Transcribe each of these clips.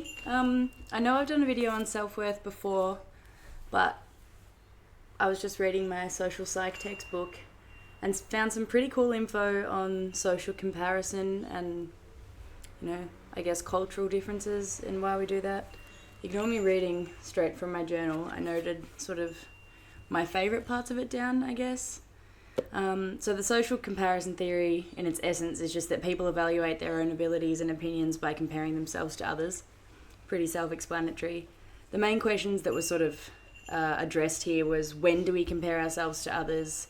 actually. I know I've done a video on self-worth before, but I was just reading my social psych textbook and found some pretty cool info on social comparison and, I guess cultural differences and why we do that. Ignore me reading straight from my journal. I noted sort of my favourite parts of it down, I guess. So the social comparison theory, in its essence, is just that people evaluate their own abilities and opinions by comparing themselves to others. Pretty self-explanatory. The main questions that were sort of addressed here was, when do we compare ourselves to others,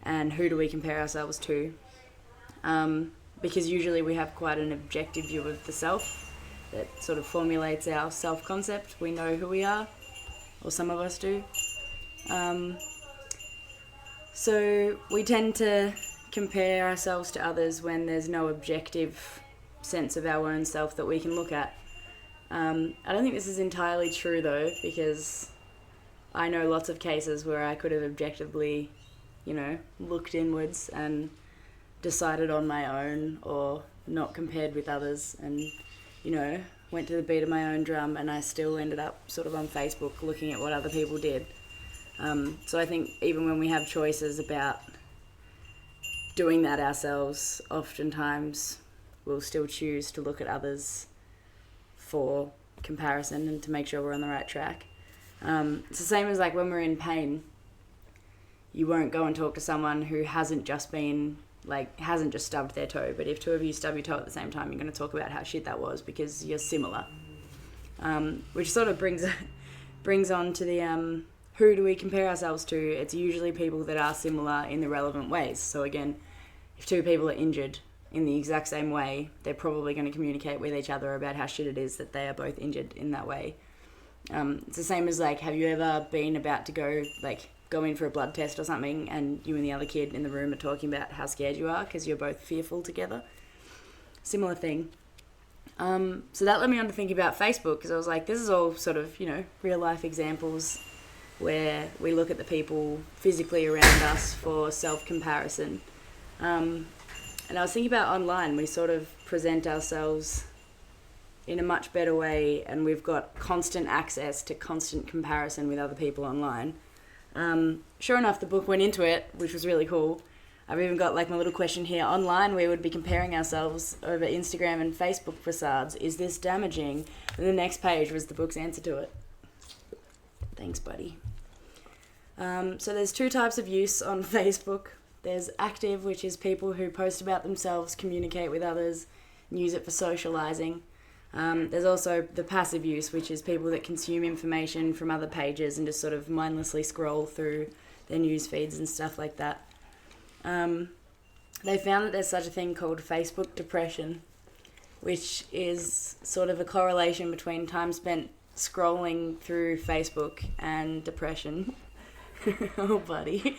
and who do we compare ourselves to? Because usually we have quite an objective view of the self that sort of formulates our self-concept. We know who we are, or some of us do. So we tend to compare ourselves to others when there's no objective sense of our own self that we can look at. I don't think this is entirely true though, because I know lots of cases where I could have objectively, looked inwards and decided on my own, or not compared with others, and, went to the beat of my own drum, and I still ended up sort of on Facebook looking at what other people did. So I think even when we have choices about doing that ourselves, oftentimes we'll still choose to look at others for comparison and to make sure we're on the right track. It's the same as like when we're in pain. You won't go and talk to someone who hasn't just stubbed their toe, but if two of you stub your toe at the same time, you're going to talk about how shit that was because you're similar. Which sort of brings on to the who do we compare ourselves to? It's usually people that are similar in the relevant ways. So again, if two people are injured in the exact same way, they're probably going to communicate with each other about how shit it is that they are both injured in that way. It's the same as have you ever been about to go in for a blood test or something, and you and the other kid in the room are talking about how scared you are because you're both fearful together? Similar thing. So that led me on to think about Facebook, because I was like, this is all sort of, real life examples where we look at the people physically around us for self-comparison. And I was thinking about online, we sort of present ourselves in a much better way, and we've got constant access to constant comparison with other people online. Sure enough, the book went into it, which was really cool. I've even got my little question here. Online, we would be comparing ourselves over Instagram and Facebook facades. Is this damaging? And the next page was the book's answer to it. Thanks, buddy. So there's two types of use on Facebook. There's active, which is people who post about themselves, communicate with others, and use it for socializing. There's also the passive use, which is people that consume information from other pages and just sort of mindlessly scroll through their news feeds and stuff like that. They found that there's such a thing called Facebook depression, which is sort of a correlation between time spent scrolling through Facebook and depression. Oh, buddy.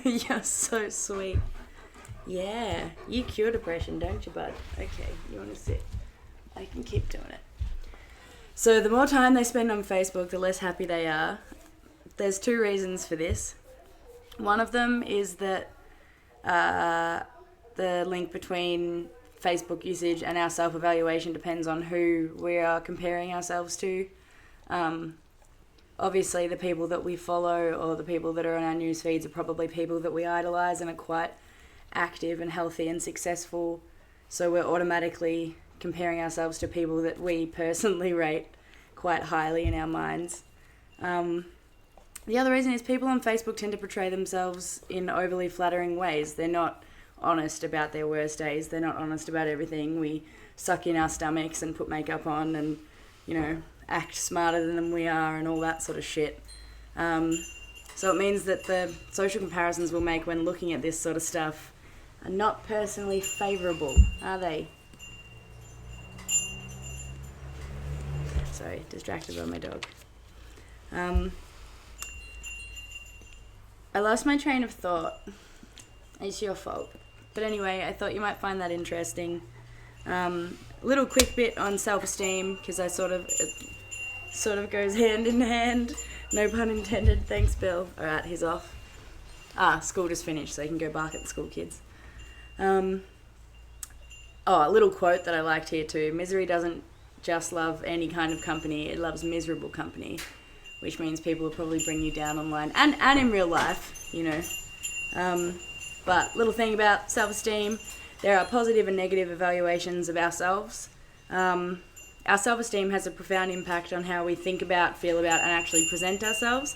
You're so sweet. Yeah, you cure depression, don't you, bud? Okay, you want to sit? I can keep doing it. So the more time they spend on Facebook, the less happy they are. There's two reasons for this. One of them is that the link between Facebook usage and our self-evaluation depends on who we are comparing ourselves to. Obviously, the people that we follow or the people that are on our news feeds are probably people that we idolise and are quite active and healthy and successful. So we're automatically comparing ourselves to people that we personally rate quite highly in our minds. The other reason is people on Facebook tend to portray themselves in overly flattering ways. They're not honest about their worst days. They're not honest about everything. We suck in our stomachs and put makeup on and, act smarter than we are and all that sort of shit. So it means that the social comparisons we'll make when looking at this sort of stuff are not personally favourable, are they? Sorry, distracted by my dog. I lost my train of thought. It's your fault. But anyway, I thought you might find that interesting. Little quick bit on self-esteem, because it sort of goes hand in hand. No pun intended. Thanks, Bill. Alright, he's off. School just finished, so he can go bark at the school kids. A little quote that I liked here too. Misery doesn't just love any kind of company. It loves miserable company, which means people will probably bring you down online and in real life, you know. But little thing about self-esteem, there are positive and negative evaluations of ourselves. Our self-esteem has a profound impact on how we think about, feel about, and actually present ourselves.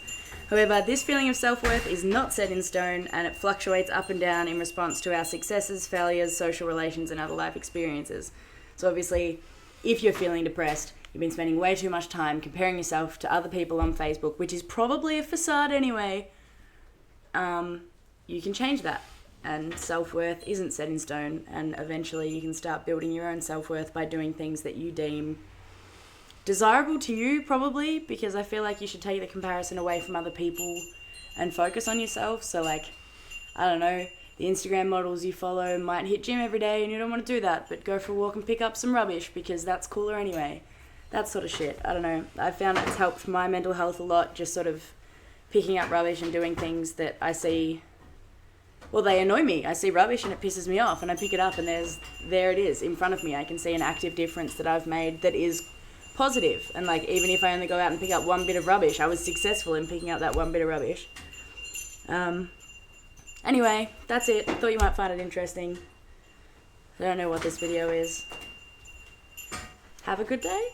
However, this feeling of self-worth is not set in stone, and it fluctuates up and down in response to our successes, failures, social relations, and other life experiences. So obviously, if you're feeling depressed, you've been spending way too much time comparing yourself to other people on Facebook, which is probably a facade anyway, you can change that. And self-worth isn't set in stone, and eventually you can start building your own self-worth by doing things that you deem desirable to you, probably, because I feel like you should take the comparison away from other people and focus on yourself. So like, I don't know, the Instagram models you follow might hit gym every day and you don't want to do that, but go for a walk and pick up some rubbish because that's cooler anyway. That sort of shit. I don't know. I found it's helped my mental health a lot, just sort of picking up rubbish and doing things that I see. Well, they annoy me. I see rubbish and it pisses me off, and I pick it up and there it is in front of me. I can see an active difference that I've made that is positive. And like, even if I only go out and pick up one bit of rubbish, I was successful in picking up that one bit of rubbish. Anyway, that's it. I thought you might find it interesting. I don't know what this video is. Have a good day.